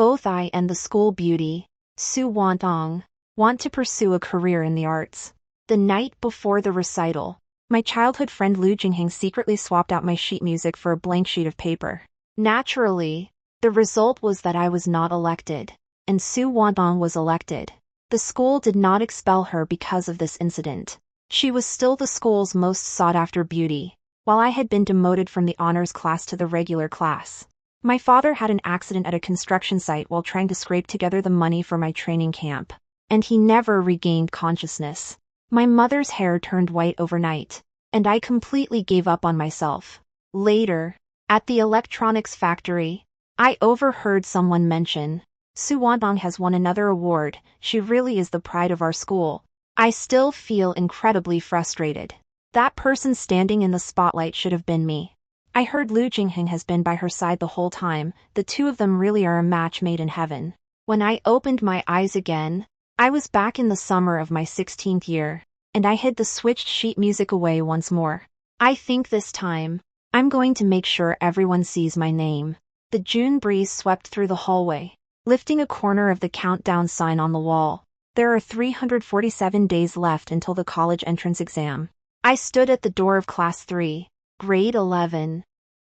Both I and the school beauty, Su Wantang, want to pursue a career in the arts. The night before the recital, my childhood friend Lu Jingheng secretly swapped out my sheet music for a blank sheet of paper. Naturally, the result was that I was not elected, and Su Wantang was elected. The school did not expel her because of this incident. She was still the school's most sought-after beauty, while I had been demoted from the honors class to the regular class. My father had an accident at a construction site while trying to scrape together the money for my training camp, and he never regained consciousness. My mother's hair turned white overnight, and I completely gave up on myself. Later, at the electronics factory, I overheard someone mention, "Su Wantang has won another award, she really is the pride of our school." I still feel incredibly frustrated. That person standing in the spotlight should have been me. I heard Lu Jingheng has been by her side the whole time, the two of them really are a match made in heaven. When I opened my eyes again, I was back in the summer of my 16th year, and I hid the switched sheet music away once more. I think this time, I'm going to make sure everyone sees my name. The June breeze swept through the hallway, lifting a corner of the countdown sign on the wall. There are 347 days left until the college entrance exam. I stood at the door of Class 3, Grade 11,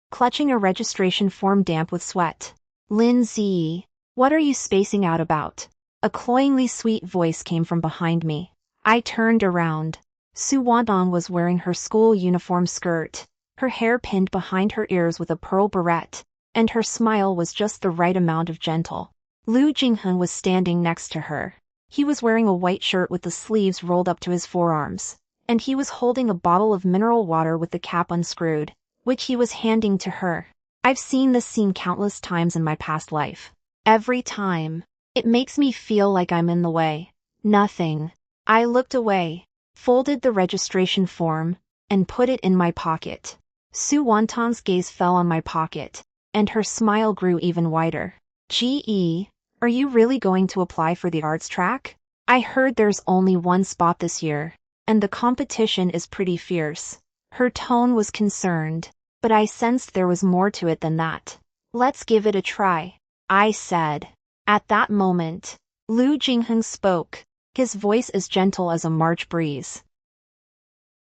clutching a registration form damp with sweat. "Lindsay, what are you spacing out about?" A cloyingly sweet voice came from behind me. I turned around. Su Wantang was wearing her school uniform skirt, her hair pinned behind her ears with a pearl barrette, and her smile was just the right amount of gentle. Lu Jingheng was standing next to her. He was wearing a white shirt with the sleeves rolled up to his forearms, and he was holding a bottle of mineral water with the cap unscrewed, which he was handing to her. I've seen this scene countless times in my past life. Every time, it makes me feel like I'm in the way. Nothing. I looked away, folded the registration form, and put it in my pocket. Su Wantang's gaze fell on my pocket, and her smile grew even wider. "Ge, are you really going to apply for the arts track? I heard there's only one spot this year, and the competition is pretty fierce." Her tone was concerned, but I sensed there was more to it than that. "Let's give it a try," I said. At that moment, Lu Jingheng spoke, his voice as gentle as a March breeze.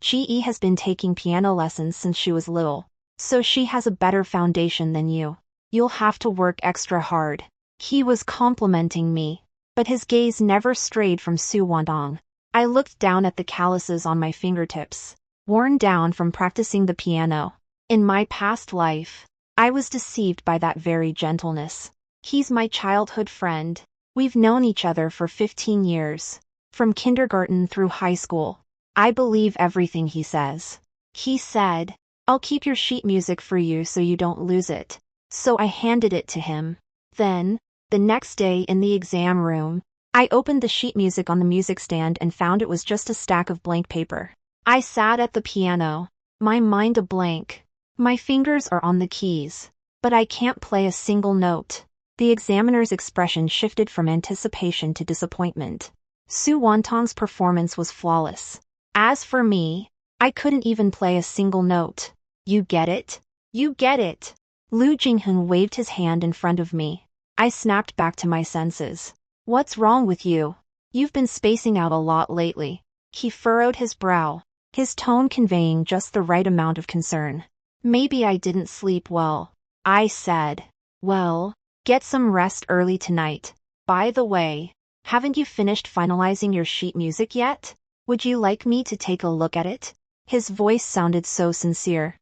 "Ge has been taking piano lessons since she was little, so she has a better foundation than you. You'll have to work extra hard." He was complimenting me, but his gaze never strayed from Su Wantang. I looked down at the calluses on my fingertips, worn down from practicing the piano. In my past life, I was deceived by that very gentleness. He's my childhood friend. We've known each other for 15 years, from kindergarten through high school. I believe everything he says. He said, "I'll keep your sheet music for you so you don't lose it." So I handed it to him. Then, the next day in the exam room, I opened the sheet music on the music stand and found it was just a stack of blank paper. I sat at the piano, my mind a blank. My fingers are on the keys, but I can't play a single note. The examiner's expression shifted from anticipation to disappointment. Su Wantang's performance was flawless. As for me, I couldn't even play a single note. "You get it? You get it." Lu Jingheng waved his hand in front of me. I snapped back to my senses. "What's wrong with you? You've been spacing out a lot lately." He furrowed his brow, his tone conveying just the right amount of concern. "Maybe I didn't sleep well," I said. "Well, get some rest early tonight. By the way, haven't you finished finalizing your sheet music yet? Would you like me to take a look at it?" His voice sounded so sincere.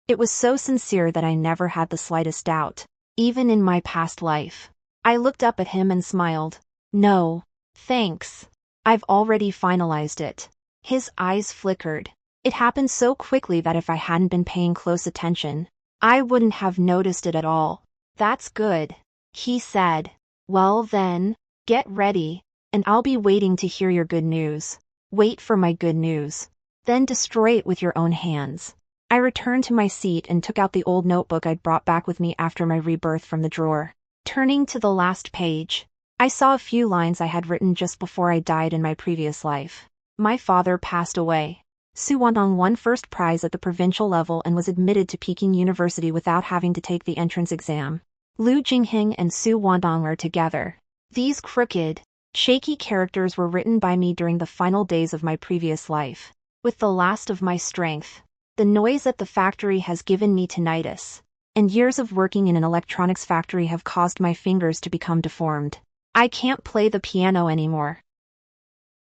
It was so sincere that I never had the slightest doubt, even in my past life. I looked up at him and smiled. "No, thanks. I've already finalized it." His eyes flickered. It happened so quickly that if I hadn't been paying close attention, I wouldn't have noticed it at all. "That's good," he said. "Well then, get ready, and I'll be waiting to hear your good news. Wait for my good news. Then destroy it with your own hands." I returned to my seat and took out the old notebook I'd brought back with me after my rebirth from the drawer. Turning to the last page, I saw a few lines I had written just before I died in my previous life. My father passed away. Su Wantang won first prize at the provincial level and was admitted to Peking University without having to take the entrance exam. Lu Jingheng and Su Wantang are together. These crooked, shaky characters were written by me during the final days of my previous life. With the last of my strength. The noise at the factory has given me tinnitus, and years of working in an electronics factory have caused my fingers to become deformed. I can't play the piano anymore.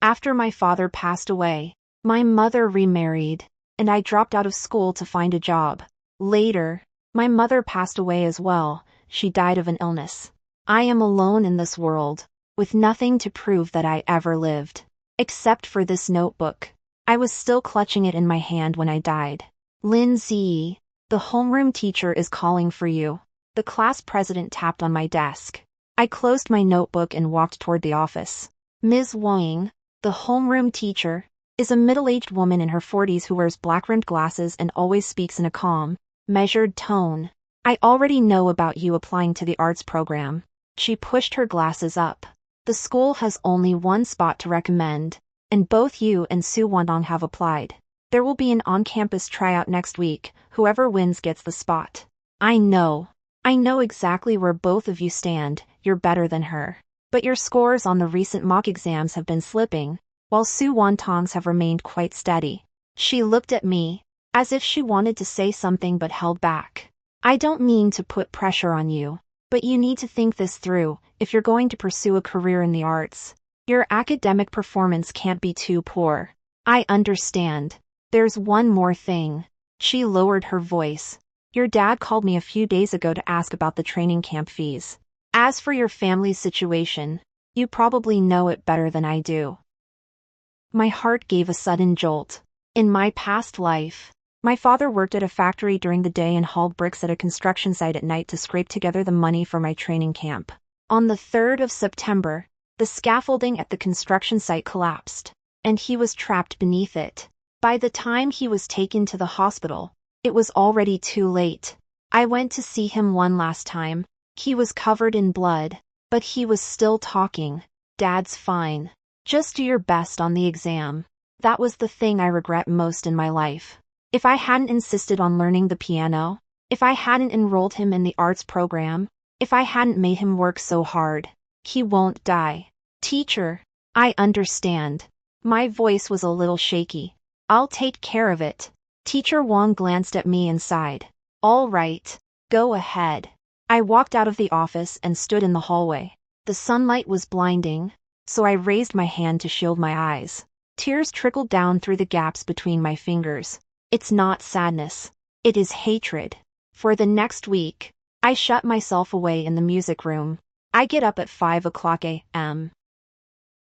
After my father passed away, my mother remarried, and I dropped out of school to find a job. Later, my mother passed away as well. She died of an illness. I am alone in this world, with nothing to prove that I ever lived, except for this notebook. I was still clutching it in my hand when I died. Lindsay, the homeroom teacher is calling for you. The class president tapped on my desk. I closed my notebook and walked toward the office. Ms. Wang, the homeroom teacher, is a middle-aged woman in her 40s who wears black-rimmed glasses and always speaks in a calm, measured tone. I already know about you applying to the arts program. She pushed her glasses up. The school has only one spot to recommend, and both you and Su Wantang have applied. There will be an on-campus tryout next week. Whoever wins gets the spot. I know exactly where both of you stand. You're better than her. But your scores on the recent mock exams have been slipping, while Su Wantang's have remained quite steady. She looked at me, as if she wanted to say something but held back. I don't mean to put pressure on you, but you need to think this through if you're going to pursue a career in the arts. Your academic performance can't be too poor. I understand. There's one more thing. She lowered her voice. Your dad called me a few days ago to ask about the training camp fees. As for your family's situation, you probably know it better than I do. My heart gave a sudden jolt. In my past life, my father worked at a factory during the day and hauled bricks at a construction site at night to scrape together the money for my training camp. On the 3rd of September, the scaffolding at the construction site collapsed, and he was trapped beneath it. By the time he was taken to the hospital, it was already too late. I went to see him one last time. He was covered in blood, but he was still talking. Dad's fine. Just do your best on the exam. That was the thing I regret most in my life. If I hadn't insisted on learning the piano, if I hadn't enrolled him in the arts program, if I hadn't made him work so hard, he won't die. Teacher, I understand. My voice was a little shaky. I'll take care of it. Teacher Wang glanced at me and sighed. All right, go ahead. I walked out of the office and stood in the hallway. The sunlight was blinding, so I raised my hand to shield my eyes. Tears trickled down through the gaps between my fingers. It's not sadness. It is hatred. For the next week, I shut myself away in the music room. I get up at 5 o'clock a.m.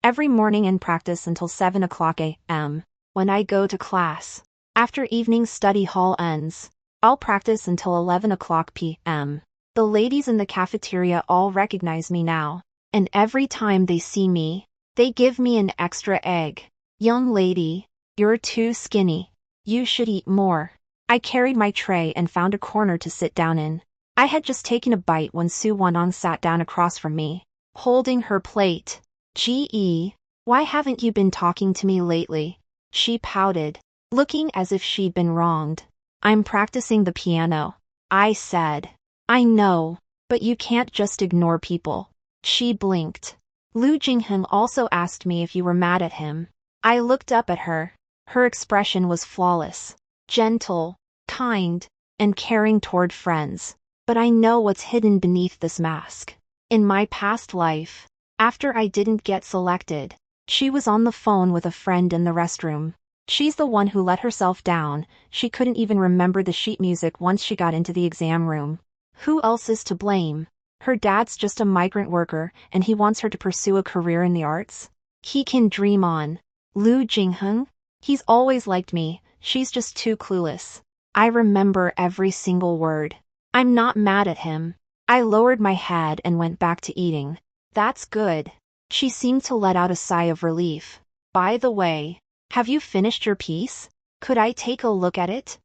every morning and practice until 7 o'clock a.m. when I go to class. After evening study hall ends, I'll practice until 11 o'clock p.m. The ladies in the cafeteria all recognize me now, and every time they see me, they give me an extra egg. Young lady, you're too skinny. You should eat more. I carried my tray and found a corner to sit down in. I had just taken a bite when Su Wantang sat down across from me, holding her plate. Gee, why haven't you been talking to me lately? She pouted, looking as if she'd been wronged. I'm practicing the piano, I said. I know, but you can't just ignore people. She blinked. Lu Jingheng also asked me if you were mad at him. I looked up at her. Her expression was flawless, gentle, kind, and caring toward friends. But I know what's hidden beneath this mask. In my past life, after I didn't get selected, she was on the phone with a friend in the restroom. She's the one who let herself down. She couldn't even remember the sheet music once she got into the exam room. Who else is to blame? Her dad's just a migrant worker, and he wants her to pursue a career in the arts? He can dream on. Lu Jingheng? He's always liked me, she's just too clueless. I remember every single word. I'm not mad at him. I lowered my head and went back to eating. That's good. She seemed to let out a sigh of relief. By the way, have you finished your piece? Could I take a look at it?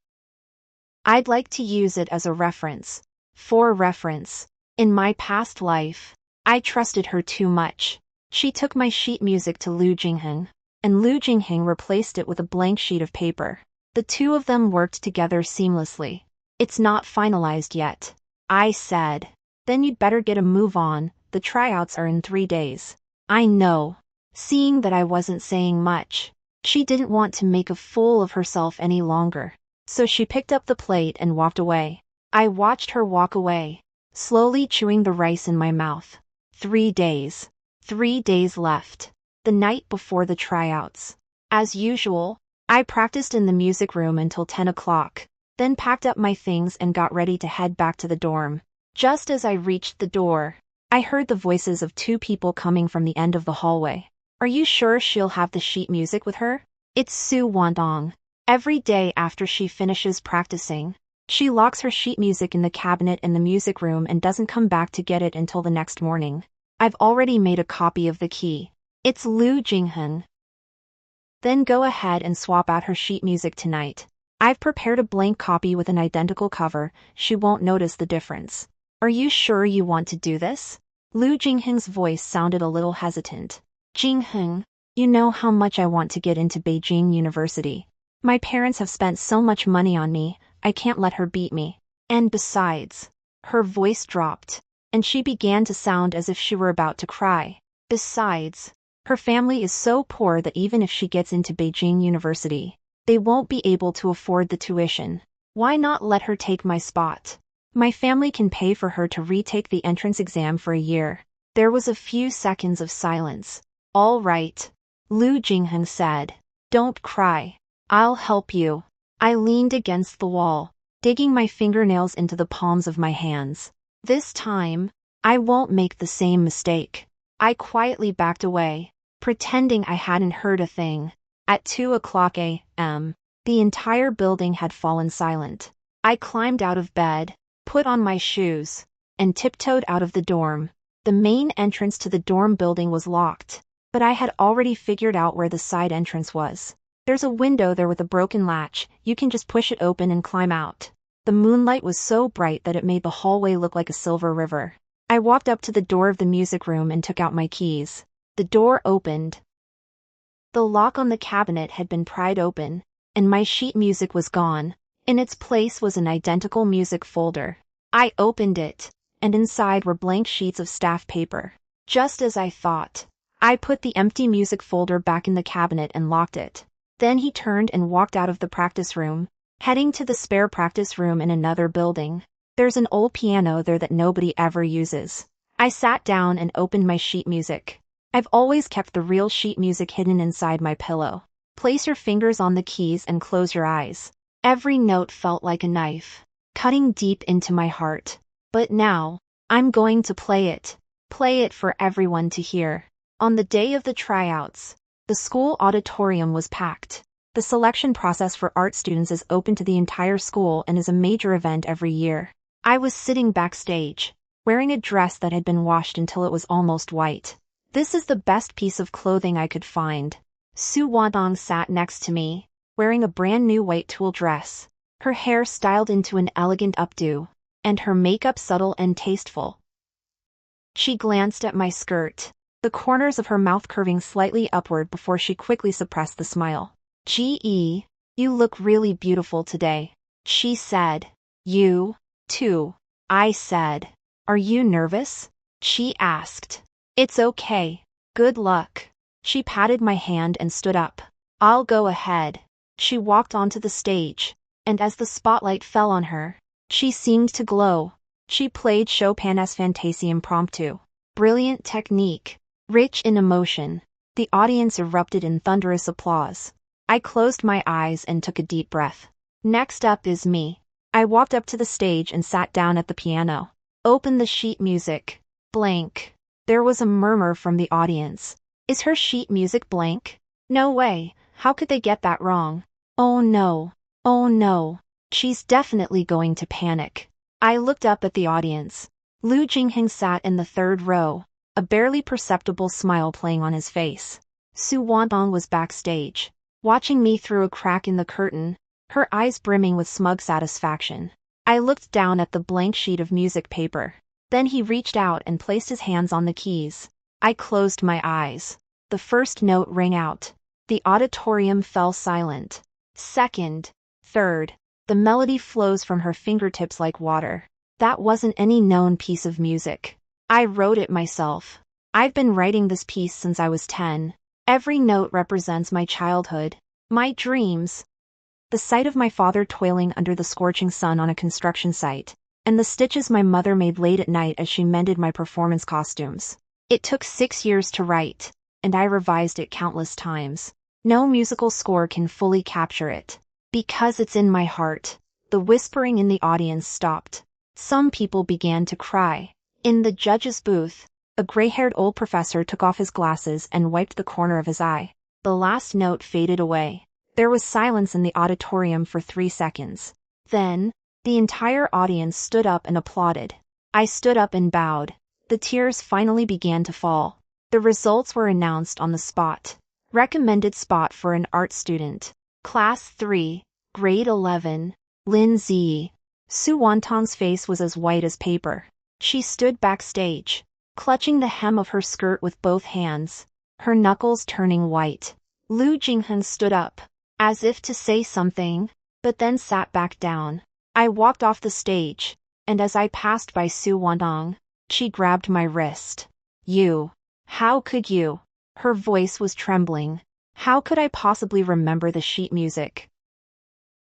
I'd like to use it as a reference. For reference. In my past life, I trusted her too much. She took my sheet music to Lu Jingheng, and Lu Jingheng replaced it with a blank sheet of paper. The two of them worked together seamlessly. It's not finalized yet, I said. Then you'd better get a move on, the tryouts are in 3 days. I know. Seeing that I wasn't saying much, she didn't want to make a fool of herself any longer. So she picked up the plate and walked away. I watched her walk away, slowly chewing the rice in my mouth. 3 days. 3 days left. The night before the tryouts. As usual, I practiced in the music room until 10 o'clock, then packed up my things and got ready to head back to the dorm. Just as I reached the door, I heard the voices of 2 people coming from the end of the hallway. Are you sure she'll have the sheet music with her? It's Su Wantang. Every day after she finishes practicing, she locks her sheet music in the cabinet in the music room and doesn't come back to get it until the next morning. I've already made a copy of the key. It's Lu Jingheng. Then go ahead and swap out her sheet music tonight. I've prepared a blank copy with an identical cover, she won't notice the difference. Are you sure you want to do this? Lu Jingheng's voice sounded a little hesitant. Jingheng, you know how much I want to get into Beijing University. My parents have spent so much money on me, I can't let her beat me. And besides, her voice dropped, and she began to sound as if she were about to cry. Besides, her family is so poor that even if she gets into Beijing University, they won't be able to afford the tuition. Why not let her take my spot? My family can pay for her to retake the entrance exam for a year. There was a few seconds of silence. All right, Lu Jingheng said. Don't cry. I'll help you. I leaned against the wall, digging my fingernails into the palms of my hands. This time, I won't make the same mistake. I quietly backed away, pretending I hadn't heard a thing. At 2 o'clock a.m., the entire building had fallen silent. I climbed out of bed, put on my shoes, and tiptoed out of the dorm. The main entrance to the dorm building was locked, but I had already figured out where the side entrance was. There's a window there with a broken latch, you can just push it open and climb out. The moonlight was so bright that it made the hallway look like a silver river. I walked up to the door of the music room and took out my keys. The door opened. The lock on the cabinet had been pried open, and my sheet music was gone. In its place was an identical music folder. I opened it, and inside were blank sheets of staff paper. Just as I thought, I put the empty music folder back in the cabinet and locked it. Then he turned and walked out of the practice room, heading to the spare practice room in another building. There's an old piano there that nobody ever uses. I sat down and opened my sheet music. I've always kept the real sheet music hidden inside my pillow. Place your fingers on the keys and close your eyes. Every note felt like a knife, cutting deep into my heart. But now, I'm going to play it for everyone to hear. On the day of the tryouts, the school auditorium was packed. The selection process for art students is open to the entire school and is a major event every year. I was sitting backstage, wearing a dress that had been washed until it was almost white. This is the best piece of clothing I could find. Su Wantang sat next to me, wearing a brand new white tulle dress, her hair styled into an elegant updo, and her makeup subtle and tasteful. She glanced at my skirt, the corners of her mouth curving slightly upward before she quickly suppressed the smile. "Gee, you look really beautiful today," she said. "You, too," I said. "Are you nervous?" she asked. "It's okay. Good luck." She patted my hand and stood up. "I'll go ahead." She walked onto the stage, and as the spotlight fell on her, she seemed to glow. She played Chopin's Fantasie Impromptu. Brilliant technique, rich in emotion. The audience erupted in thunderous applause. I closed my eyes and took a deep breath. Next up is me. I walked up to the stage and sat down at the piano. Open the sheet music. Blank. There was a murmur from the audience. Is her sheet music blank? No way, how could they get that wrong? Oh no. Oh no. She's definitely going to panic. I looked up at the audience. Lu Jingheng sat in the third row, a barely perceptible smile playing on his face. Su Wantang was backstage, watching me through a crack in the curtain, her eyes brimming with smug satisfaction. I looked down at the blank sheet of music paper. Then he reached out and placed his hands on the keys. I closed my eyes. The first note rang out. The auditorium fell silent. Second, third. The melody flows from her fingertips like water. That wasn't any known piece of music. I wrote it myself. I've been writing this piece since I was 10. Every note represents my childhood, my dreams. The sight of my father toiling under the scorching sun on a construction site, and the stitches my mother made late at night as she mended my performance costumes. It took 6 years to write, and I revised it countless times. No musical score can fully capture it. Because it's in my heart. The whispering in the audience stopped. Some people began to cry. In the judge's booth, a gray-haired old professor took off his glasses and wiped the corner of his eye. The last note faded away. There was silence in the auditorium for 3 seconds. Then, the entire audience stood up and applauded. I stood up and bowed. The tears finally began to fall. The results were announced on the spot. Recommended spot for an art student. Class 3, Grade 11, Lin Ziyi. Su Wantang's face was as white as paper. She stood backstage, clutching the hem of her skirt with both hands, her knuckles turning white. Lu Jingheng stood up, as if to say something, but then sat back down. I walked off the stage, and as I passed by Su Wantang, she grabbed my wrist. "You. How could you?" Her voice was trembling. How could I possibly remember the sheet music?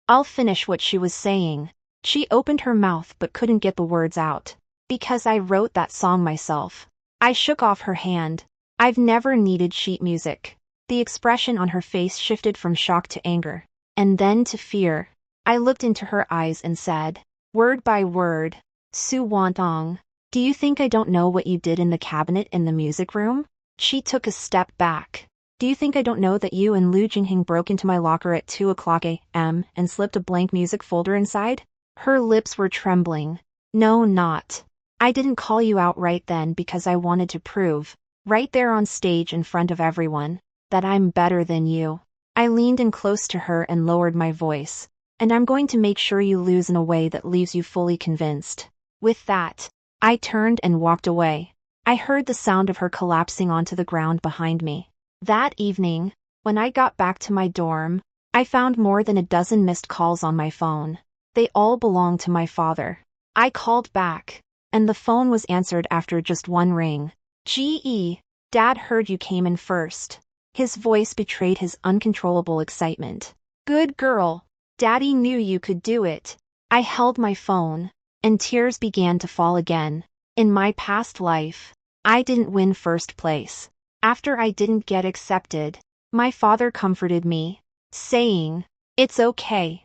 I'll finish what she was saying. She opened her mouth but couldn't get the words out. Because I wrote that song myself. I shook off her hand. I've never needed sheet music. The expression on her face shifted from shock to anger, and then to fear. I looked into her eyes and said, word by word, "Su Wantang, do you think I don't know what you did in the cabinet in the music room?" She took a step back. "Do you think I don't know that you and Lu Jingheng broke into my locker at 2 a.m. and slipped a blank music folder inside?" Her lips were trembling. "No, not. I didn't call you out right then because I wanted to prove, right there on stage in front of everyone, that I'm better than you." I leaned in close to her and lowered my voice. "And I'm going to make sure you lose in a way that leaves you fully convinced." With that, I turned and walked away. I heard the sound of her collapsing onto the ground behind me. That evening, when I got back to my dorm, I found more than a dozen missed calls on my phone. They all belonged to my father. I called back, and the phone was answered after just one ring. "Gee, Dad heard you came in first." His voice betrayed his uncontrollable excitement. "Good girl. Daddy knew you could do it." I held my phone, and tears began to fall again. In my past life, I didn't win first place. After I didn't get accepted, my father comforted me, saying, "It's okay.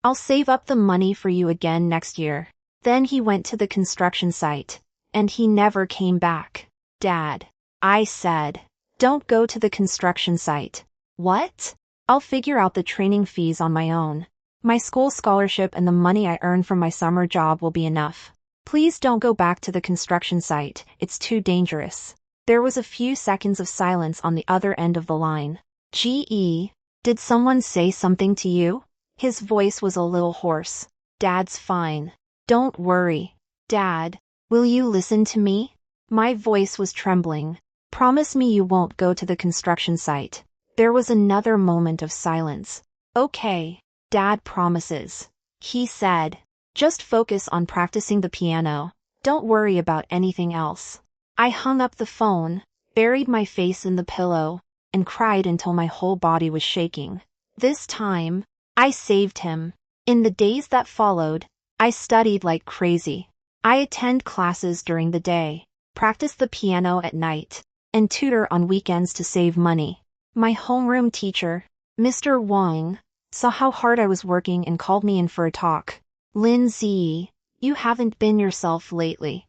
I'll save up the money for you again next year." Then he went to the construction site, and he never came back. "Dad," I said, "don't go to the construction site." "What?" "I'll figure out the training fees on my own. My school scholarship and the money I earn from my summer job will be enough. Please don't go back to the construction site, it's too dangerous." There was a few seconds of silence on the other end of the line. "Gee, did someone say something to you?" His voice was a little hoarse. "Dad's fine. Don't worry." "Dad, will you listen to me?" My voice was trembling. "Promise me you won't go to the construction site." There was another moment of silence. "Okay, Dad promises," he said. "Just focus on practicing the piano. Don't worry about anything else." I hung up the phone, buried my face in the pillow, and cried until my whole body was shaking. This time, I saved him. In the days that followed, I studied like crazy. I attend classes during the day, practice the piano at night, and tutor on weekends to save money. My homeroom teacher, Mr. Wang, saw how hard I was working and called me in for a talk. "Lin Ziyi, you haven't been yourself lately."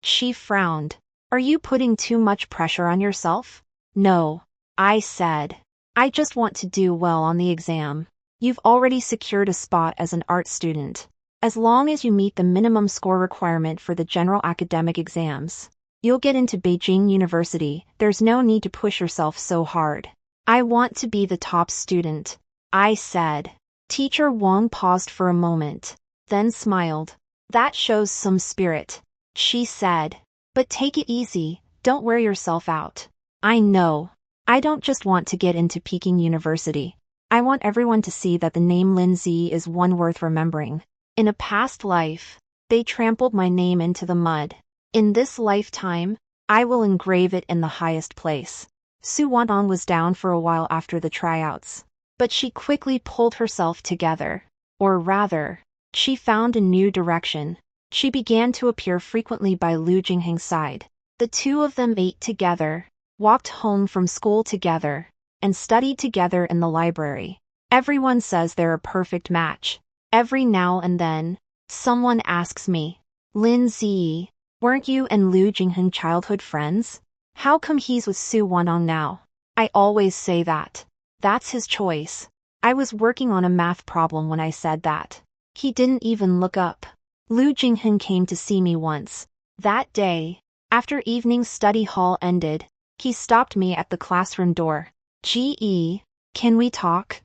She frowned. "Are you putting too much pressure on yourself?" "No," I said. "I just want to do well on the exam." "You've already secured a spot as an art student. As long as you meet the minimum score requirement for the general academic exams, you'll get into Beijing University. There's no need to push yourself so hard." "I want to be the top student," I said. Teacher Wang paused for a moment, then smiled. "That shows some spirit," she said. "But take it easy, don't wear yourself out." "I know. I don't just want to get into Peking University. I want everyone to see that the name Lin Ziyi is one worth remembering." In a past life, they trampled my name into the mud. In this lifetime, I will engrave it in the highest place. Su Wantang was down for a while after the tryouts, but she quickly pulled herself together. Or rather, she found a new direction. She began to appear frequently by Lu Jingheng's side. The two of them ate together, walked home from school together, and studied together in the library. Everyone says they're a perfect match. Every now and then, someone asks me, Lin Ziyi, weren't you and Lu Jingheng childhood friends? How come he's with Su Wantang now? I always say that. That's his choice. I was working on a math problem when I said that. He didn't even look up. Lu Jingheng came to see me once. That day, after evening study hall ended, he stopped me at the classroom door. "Ge, can we talk?"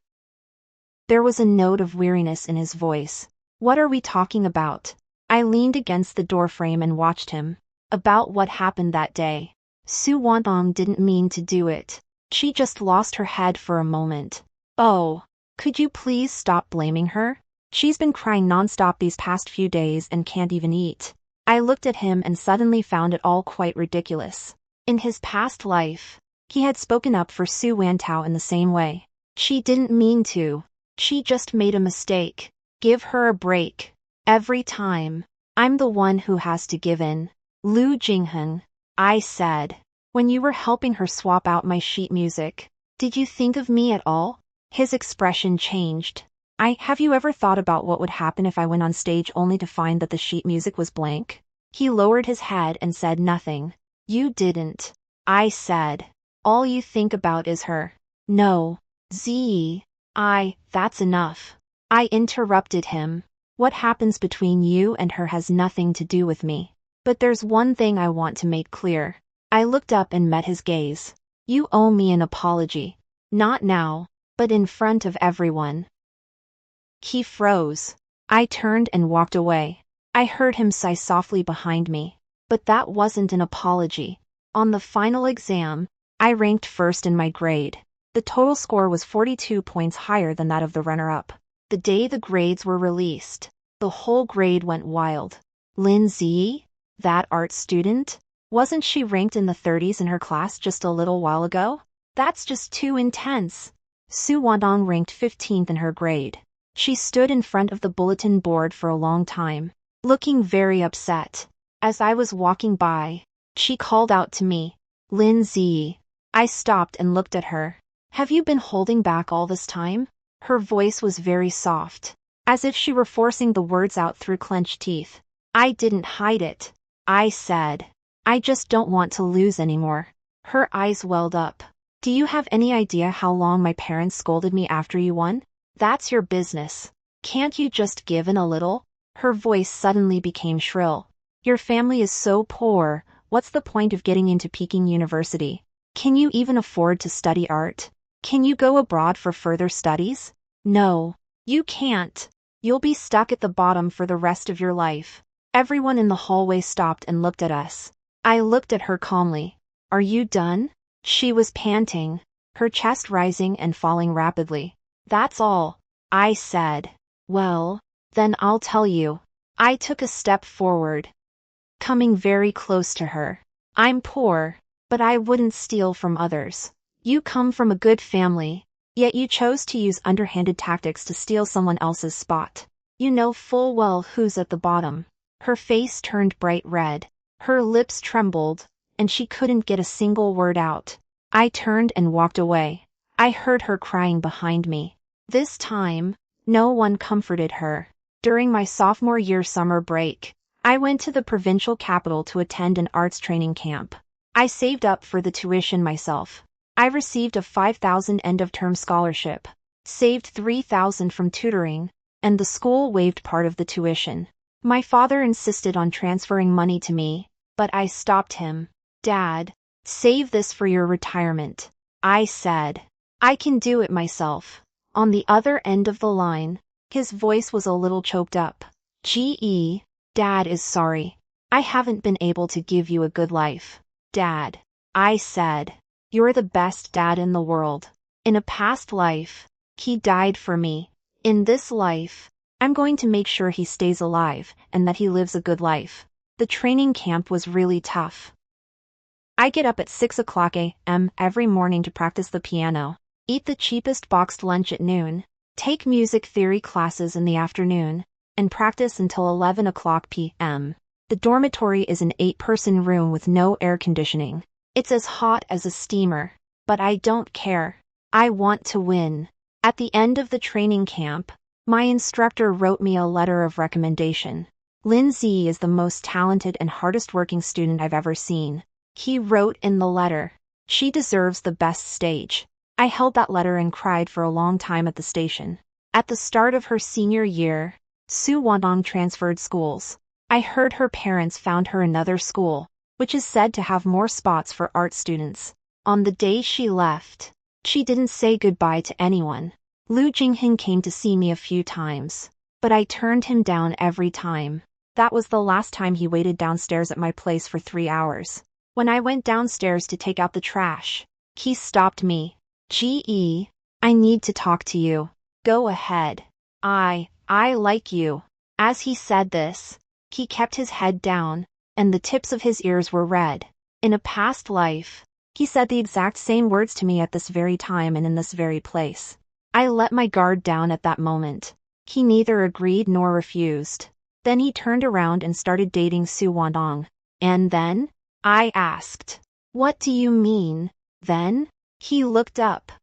There was a note of weariness in his voice. "What are we talking about?" I leaned against the doorframe and watched him. "About what happened that day. Su Wantang didn't mean to do it. She just lost her head for a moment." "Oh, could you please stop blaming her? She's been crying nonstop these past few days and can't even eat." I looked at him and suddenly found it all quite ridiculous. In his past life, he had spoken up for Su Wantang in the same way. She didn't mean to. She just made a mistake. Give her a break. Every time, I'm the one who has to give in. "Lu Jingheng," I said, "when you were helping her swap out my sheet music, did you think of me at all?" His expression changed. Have you ever thought about what would happen if I went on stage only to find that the sheet music was blank?" He lowered his head and said nothing. "You didn't," I said. "All you think about is her." "No, Ziyi. That's enough." I interrupted him. "What happens between you and her has nothing to do with me. But there's one thing I want to make clear." I looked up and met his gaze. "You owe me an apology. Not now, but in front of everyone." He froze. I turned and walked away. I heard him sigh softly behind me. But that wasn't an apology. On the final exam, I ranked first in my grade. The total score was 42 points higher than that of the runner-up. The day the grades were released, the whole grade went wild. Lin Ziyi? That art student? Wasn't she ranked in the 30s in her class just a little while ago? That's just too intense. Su Wantang ranked 15th in her grade. She stood in front of the bulletin board for a long time, looking very upset. As I was walking by, she called out to me, "Lin Ziyi." I stopped and looked at her. "Have you been holding back all this time?" Her voice was very soft, as if she were forcing the words out through clenched teeth. "I didn't hide it," I said. "I just don't want to lose anymore." Her eyes welled up. "Do you have any idea how long my parents scolded me after you won? That's your business. Can't you just give in a little?" Her voice suddenly became shrill. "Your family is so poor, what's the point of getting into Peking University? Can you even afford to study art? Can you go abroad for further studies? No, you can't. You'll be stuck at the bottom for the rest of your life." Everyone in the hallway stopped and looked at us. I looked at her calmly. "Are you done?" She was panting, her chest rising and falling rapidly. "That's all," I said. "Well, then I'll tell you." I took a step forward, coming very close to her. "I'm poor, but I wouldn't steal from others. You come from a good family, yet you chose to use underhanded tactics to steal someone else's spot. You know full well who's at the bottom." Her face turned bright red. Her lips trembled, and she couldn't get a single word out. I turned and walked away. I heard her crying behind me. This time, no one comforted her. During my sophomore year summer break, I went to the provincial capital to attend an arts training camp. I saved up for the tuition myself. I received a 5,000 end-of-term scholarship, saved 3,000 from tutoring, and the school waived part of the tuition. My father insisted on transferring money to me, but I stopped him. "Dad, save this for your retirement," I said. "I can do it myself." On the other end of the line, his voice was a little choked up. "Ge, Dad is sorry. I haven't been able to give you a good life." "Dad," I said, "you're the best dad in the world. In a past life, he died for me. In this life, I'm going to make sure he stays alive and that he lives a good life. The training camp was really tough. I get up at 6 o'clock a.m. every morning to practice the piano, eat the cheapest boxed lunch at noon, take music theory classes in the afternoon, and practice until 11 o'clock p.m. The dormitory is an 8-person room with no air conditioning. It's as hot as a steamer, but I don't care. I want to win. At the end of the training camp, my instructor wrote me a letter of recommendation. Lindsay is the most talented and hardest working student I've ever seen. He wrote in the letter, "She deserves the best stage." I held that letter and cried for a long time at the station. At the start of her senior year, Su Wantang transferred schools. I heard her parents found her another school, which is said to have more spots for art students. On the day she left, she didn't say goodbye to anyone. Lu Jingheng came to see me a few times, but I turned him down every time. That was the last time he waited downstairs at my place for 3 hours. When I went downstairs to take out the trash, he stopped me. "Ge, I need to talk to you." "Go ahead. I like you." As he said this, he kept his head down, and the tips of his ears were red. In a past life, he said the exact same words to me at this very time and in this very place. I let my guard down at that moment. He neither agreed nor refused. Then he turned around and started dating Su Wantang. And then? I asked. "What do you mean, then?" He looked up,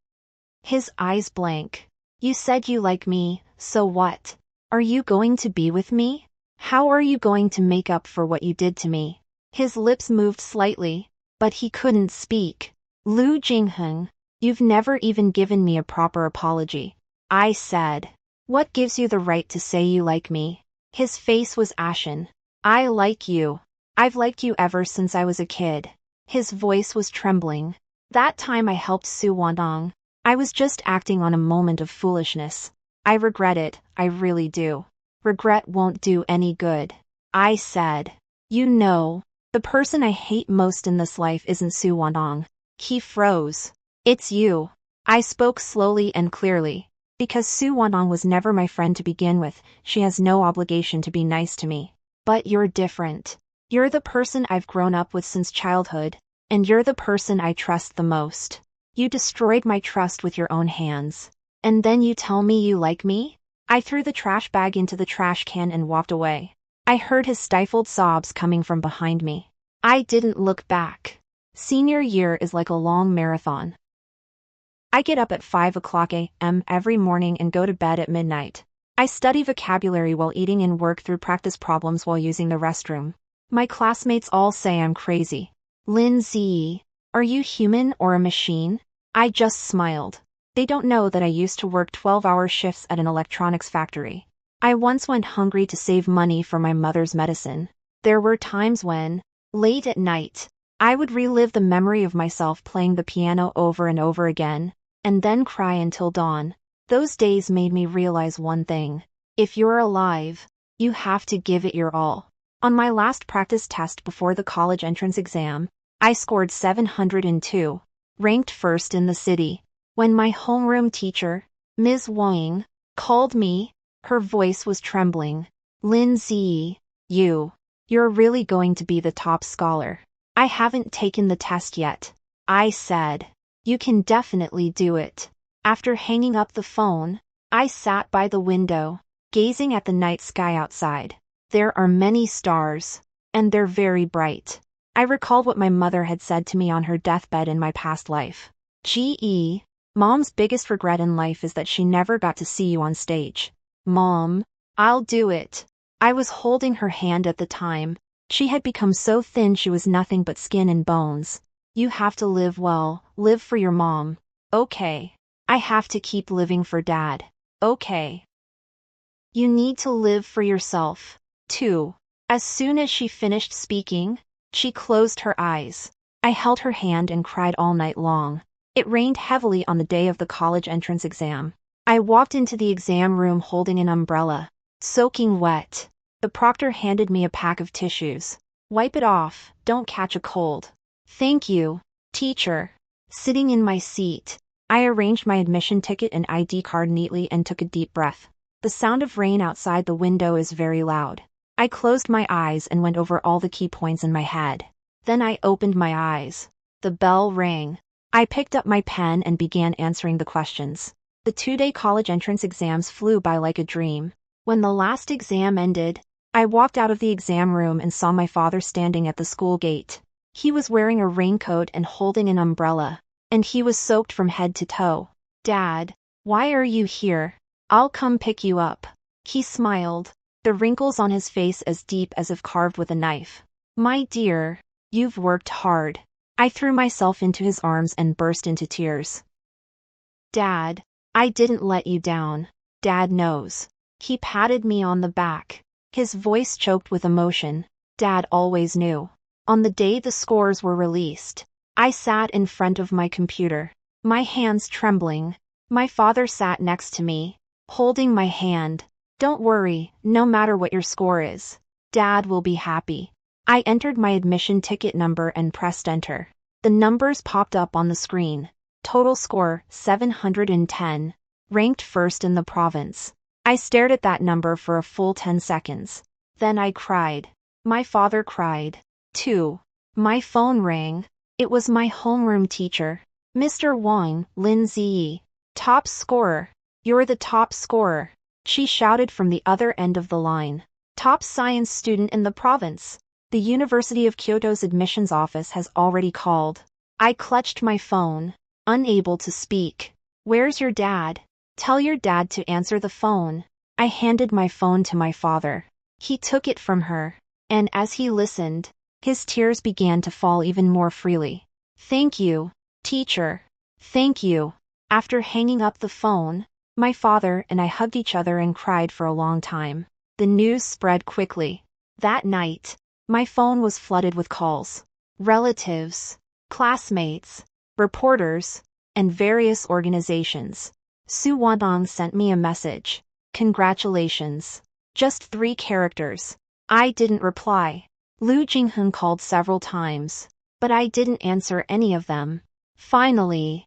his eyes blank. "You said you like me, so what? Are you going to be with me? How are you going to make up for what you did to me?" His lips moved slightly, but he couldn't speak. "Lu Jingheng, you've never even given me a proper apology." I said. "What gives you the right to say you like me?" His face was ashen. "I like you. I've liked you ever since I was a kid." His voice was trembling. "That time I helped Su Wantang, I was just acting on a moment of foolishness. I regret it, I really do." "Regret won't do any good," I said. "You know, the person I hate most in this life isn't Su Wantang." He froze. "It's you." I spoke slowly and clearly. "Because Su Wantang was never my friend to begin with, she has no obligation to be nice to me. But you're different. You're the person I've grown up with since childhood, and you're the person I trust the most. You destroyed my trust with your own hands. And then you tell me you like me?" I threw the trash bag into the trash can and walked away. I heard his stifled sobs coming from behind me. I didn't look back. Senior year is like a long marathon. I get up at 5 o'clock a.m. every morning and go to bed at midnight. I study vocabulary while eating and work through practice problems while using the restroom. My classmates all say I'm crazy. "Lindsay, are you human or a machine?" I just smiled. They don't know that I used to work 12-hour shifts at an electronics factory. I once went hungry to save money for my mother's medicine. There were times when, late at night, I would relive the memory of myself playing the piano over and over again, and then cry until dawn. Those days made me realize one thing. If you're alive, you have to give it your all. On my last practice test before the college entrance exam, I scored 702, ranked first in the city. When my homeroom teacher, Ms. Wang, called me, her voice was trembling. "Lindsay, you're really going to be the top scholar." "I haven't taken the test yet," I said. "You can definitely do it." After hanging up the phone, I sat by the window, gazing at the night sky outside. There are many stars, and they're very bright. I recalled what my mother had said to me on her deathbed in my past life. "Ge, Mom's biggest regret in life is that she never got to see you on stage." "Mom, I'll do it." I was holding her hand at the time. She had become so thin she was nothing but skin and bones. "You have to live well, live for your mom." "Okay." "I have to keep living for Dad." "Okay." "You need to live for yourself, too." As soon as she finished speaking, she closed her eyes. I held her hand and cried all night long. It rained heavily on the day of the college entrance exam. I walked into the exam room holding an umbrella, soaking wet. The proctor handed me a pack of tissues. "Wipe it off, don't catch a cold." "Thank you, teacher." Sitting in my seat, I arranged my admission ticket and ID card neatly and took a deep breath. The sound of rain outside the window is very loud. I closed my eyes and went over all the key points in my head. Then I opened my eyes. The bell rang. I picked up my pen and began answering the questions. The 2-day college entrance exams flew by like a dream. When the last exam ended, I walked out of the exam room and saw my father standing at the school gate. He was wearing a raincoat and holding an umbrella, and he was soaked from head to toe. "Dad, why are you here? I'll come pick you up." He smiled, the wrinkles on his face as deep as if carved with a knife. "My dear, you've worked hard." I threw myself into his arms and burst into tears. "Dad, I didn't let you down. Dad knows." He patted me on the back. His voice choked with emotion. Dad always knew. On the day the scores were released, I sat in front of my computer, my hands trembling. My father sat next to me, holding my hand. "Don't worry, no matter what your score is, Dad will be happy." I entered my admission ticket number and pressed enter. The numbers popped up on the screen. Total score, 710. Ranked first in the province. I stared at that number for a full 10 seconds. Then I cried. My father cried, too. My phone rang. It was my homeroom teacher. "Mr. Wang, Lin Ziyi. Top scorer. You're the top scorer," she shouted from the other end of the line. "Top science student in the province. The University of Kyoto's admissions office has already called." I clutched my phone, unable to speak. "Where's your dad? Tell your dad to answer the phone." I handed my phone to my father. He took it from her, and as he listened, his tears began to fall even more freely. "Thank you, teacher. Thank you." After hanging up the phone, my father and I hugged each other and cried for a long time. The news spread quickly. That night, my phone was flooded with calls. Relatives, classmates, reporters, and various organizations. Su Wantang sent me a message. "Congratulations." Just 3 characters. I didn't reply. Lu Jingheng called several times, but I didn't answer any of them. Finally,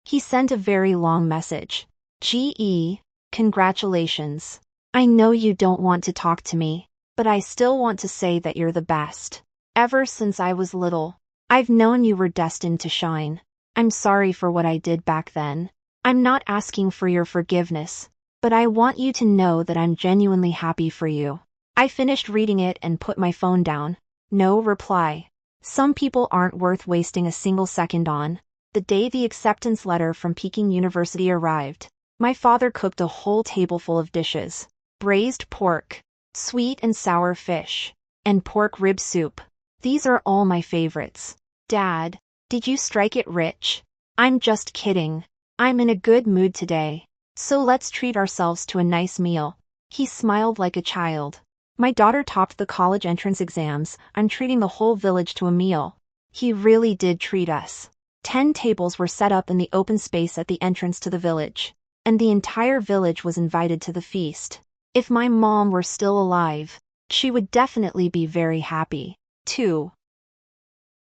he sent a very long message. "GE, congratulations. I know you don't want to talk to me, but I still want to say that you're the best. Ever since I was little, I've known you were destined to shine. I'm sorry for what I did back then. I'm not asking for your forgiveness, but I want you to know that I'm genuinely happy for you." I finished reading it and put my phone down. No reply. Some people aren't worth wasting a single second on. The day the acceptance letter from Peking University arrived, my father cooked a whole tableful of dishes. Braised pork, sweet and sour fish, and pork rib soup. These are all my favorites. "Dad, did you strike it rich?" "I'm just kidding. I'm in a good mood today, so let's treat ourselves to a nice meal." He smiled like a child. "My daughter topped the college entrance exams. I'm treating the whole village to a meal." He really did treat us. 10 tables were set up in the open space at the entrance to the village, and the entire village was invited to the feast. If my mom were still alive, she would definitely be very happy, too.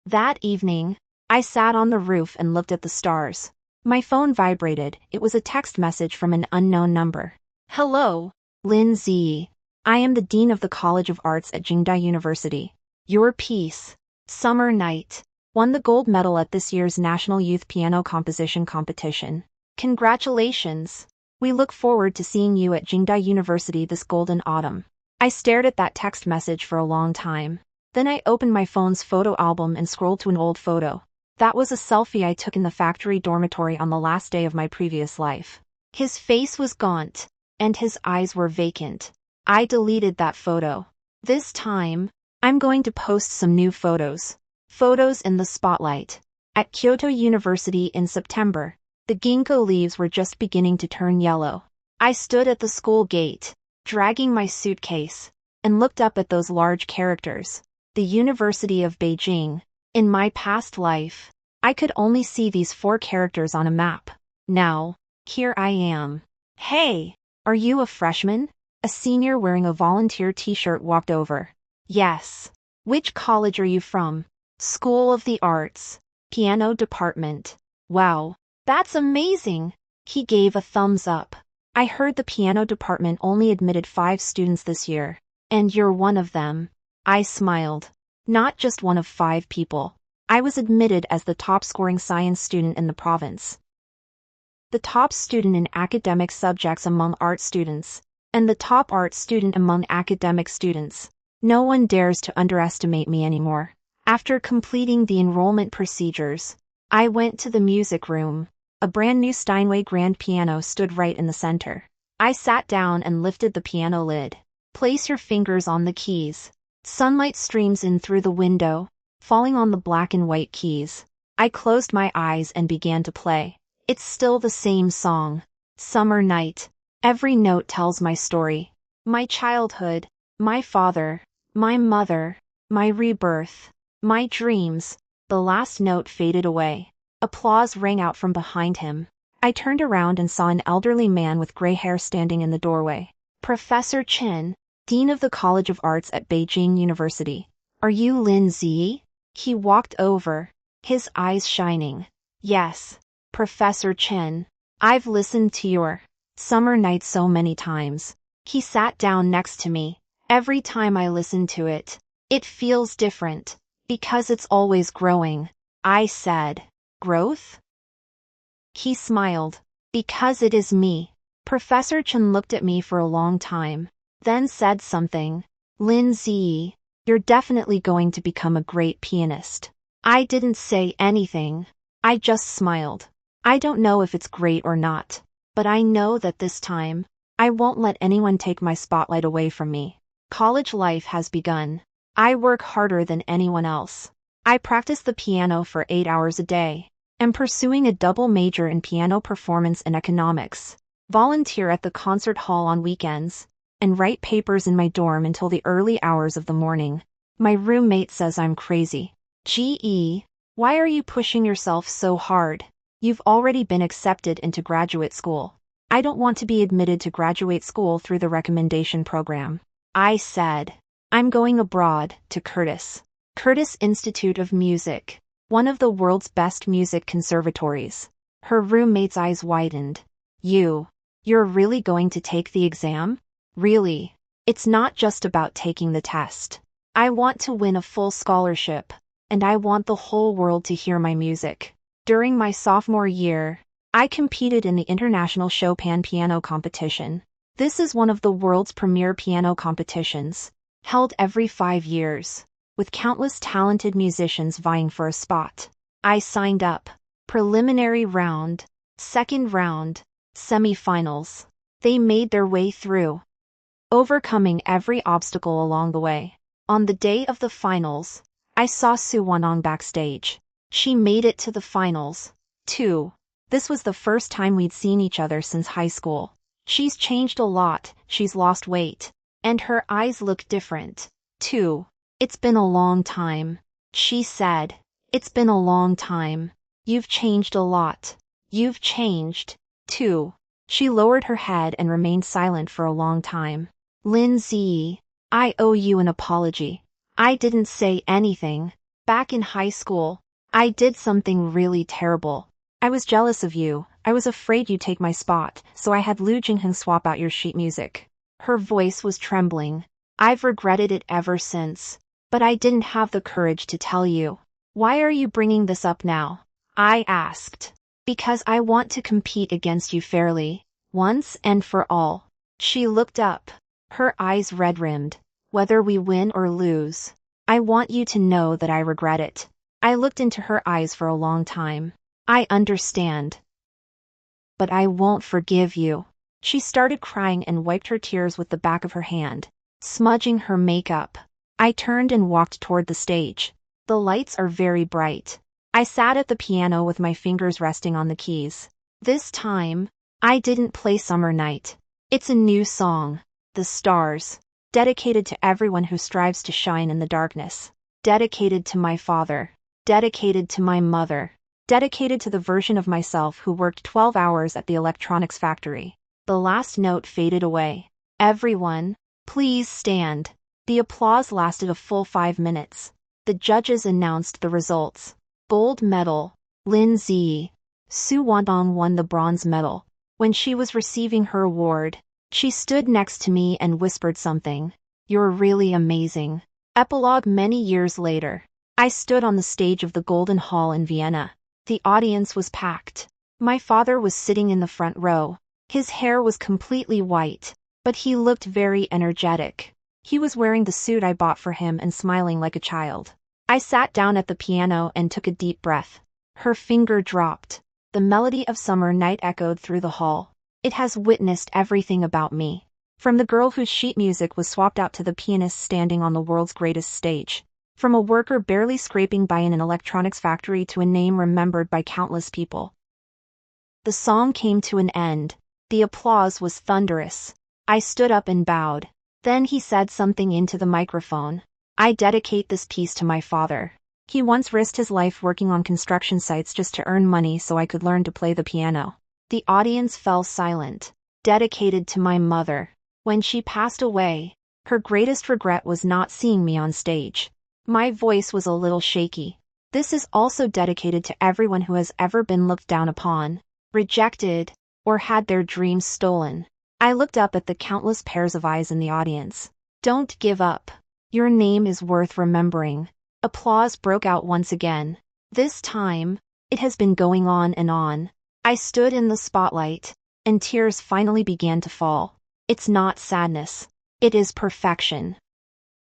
That evening, I sat on the roof and looked at the stars. My phone vibrated. It was a text message from an unknown number. "Hello, Lin Ziyi. I am the Dean of the College of Arts at Jingdai University. Your piece, Summer Night, won the gold medal at this year's National Youth Piano Composition Competition. Congratulations. We look forward to seeing you at Jingdai University this golden autumn." I stared at that text message for a long time. Then I opened my phone's photo album and scrolled to an old photo. That was a selfie I took in the factory dormitory on the last day of my previous life. His face was gaunt, and his eyes were vacant. I deleted that photo. This time, I'm going to post some new photos. Photos in the spotlight. At Kyoto University in September, the ginkgo leaves were just beginning to turn yellow. I stood at the school gate, dragging my suitcase, and looked up at those large characters. The University of Beijing. In my past life, I could only see these 4 characters on a map. Now, here I am. "Hey, are you a freshman?" A senior wearing a volunteer t-shirt walked over. "Yes. Which college are you from?" "School of the Arts. Piano department." "Wow, that's amazing." He gave a thumbs up. I heard the piano department only admitted 5 students this year. And you're one of them. I smiled. Not just one of 5 people. I was admitted as the top-scoring science student in the province. The top student in academic subjects among art students, and the top art student among academic students. No one dares to underestimate me anymore. After completing the enrollment procedures, I went to the music room. A brand new Steinway grand piano stood right in the center. I sat down and lifted the piano lid. Place your fingers on the keys. Sunlight streams in through the window, falling on the black and white keys. I closed my eyes and began to play. It's still the same song. Summer night. Every note tells my story. My childhood, my father, my mother, my rebirth, my dreams. The last note faded away. Applause rang out from behind him. I turned around and saw an elderly man with gray hair standing in the doorway. Professor Chen, Dean of the College of Arts at Beijing University. Are you Lin Ziyi? He walked over, his eyes shining. Yes, Professor Chen. I've listened to your Summer Night so many times. He sat down next to me. Every time I listen to it, it feels different, because it's always growing. I said, growth? He smiled. Because it is me. Professor Chen looked at me for a long time, then said something. Lin Ziyi, you're definitely going to become a great pianist. I didn't say anything. I just smiled. I don't know if it's great or not, but I know that this time, I won't let anyone take my spotlight away from me. College life has begun. I work harder than anyone else. I practice the piano for 8 hours a day. Am pursuing a double major in piano performance and economics. Volunteer at the concert hall on weekends, and write papers in my dorm until the early hours of the morning. My roommate says I'm crazy. Gee, why are you pushing yourself so hard? You've already been accepted into graduate school. I don't want to be admitted to graduate school through the recommendation program. I said, I'm going abroad, to Curtis. Curtis Institute of Music, one of the world's best music conservatories. Her roommate's eyes widened. You're really going to take the exam? Really? It's not just about taking the test. I want to win a full scholarship, and I want the whole world to hear my music. During my sophomore year, I competed in the International Chopin Piano Competition. This is one of the world's premier piano competitions, held every 5 years, with countless talented musicians vying for a spot. I signed up. Preliminary round, second round, semi-finals. They made their way through, overcoming every obstacle along the way. On the day of the finals, I saw Su Wantang backstage. She made it to the finals, too. This was the first time we'd seen each other since high school. She's changed a lot, she's lost weight. And her eyes look different, too. It's been a long time, she said. It's been a long time. You've changed a lot. You've changed, too. She lowered her head and remained silent for a long time. Lin Ziyi, I owe you an apology. I didn't say anything. Back in high school, I did something really terrible. I was jealous of you. I was afraid you'd take my spot, so I had Lu Jingheng swap out your sheet music. Her voice was trembling. I've regretted it ever since. But I didn't have the courage to tell you. Why are you bringing this up now? I asked. Because I want to compete against you fairly, once and for all. She looked up, her eyes red-rimmed. Whether we win or lose, I want you to know that I regret it. I looked into her eyes for a long time. I understand. But I won't forgive you. She started crying and wiped her tears with the back of her hand, smudging her makeup. I turned and walked toward the stage. The lights are very bright. I sat at the piano with my fingers resting on the keys. This time, I didn't play Summer Night. It's a new song, The Stars, dedicated to everyone who strives to shine in the darkness. Dedicated to my father. Dedicated to my mother. Dedicated to the version of myself who worked 12 hours at the electronics factory. The last note faded away. Everyone, please stand. The applause lasted a full 5 minutes. The judges announced the results. Gold medal, Lin Ziyi. Su Wantang won the bronze medal. When she was receiving her award, she stood next to me and whispered something. "You're really amazing." Epilogue. Many years later, I stood on the stage of the Golden Hall in Vienna. The audience was packed. My father was sitting in the front row. His hair was completely white, but he looked very energetic. He was wearing the suit I bought for him and smiling like a child. I sat down at the piano and took a deep breath. Her finger dropped. The melody of Summer Night echoed through the hall. It has witnessed everything about me. From the girl whose sheet music was swapped out to the pianist standing on the world's greatest stage. From a worker barely scraping by in an electronics factory to a name remembered by countless people. The song came to an end. The applause was thunderous. I stood up and bowed. Then he said something into the microphone. "I dedicate this piece to my father. He once risked his life working on construction sites just to earn money so I could learn to play the piano." The audience fell silent. Dedicated to my mother. When she passed away, her greatest regret was not seeing me on stage. My voice was a little shaky. This is also dedicated to everyone who has ever been looked down upon, rejected, or had their dreams stolen. I looked up at the countless pairs of eyes in the audience. Don't give up. Your name is worth remembering. Applause broke out once again. This time, it has been going on and on. I stood in the spotlight, and tears finally began to fall. It's not sadness. It is perfection.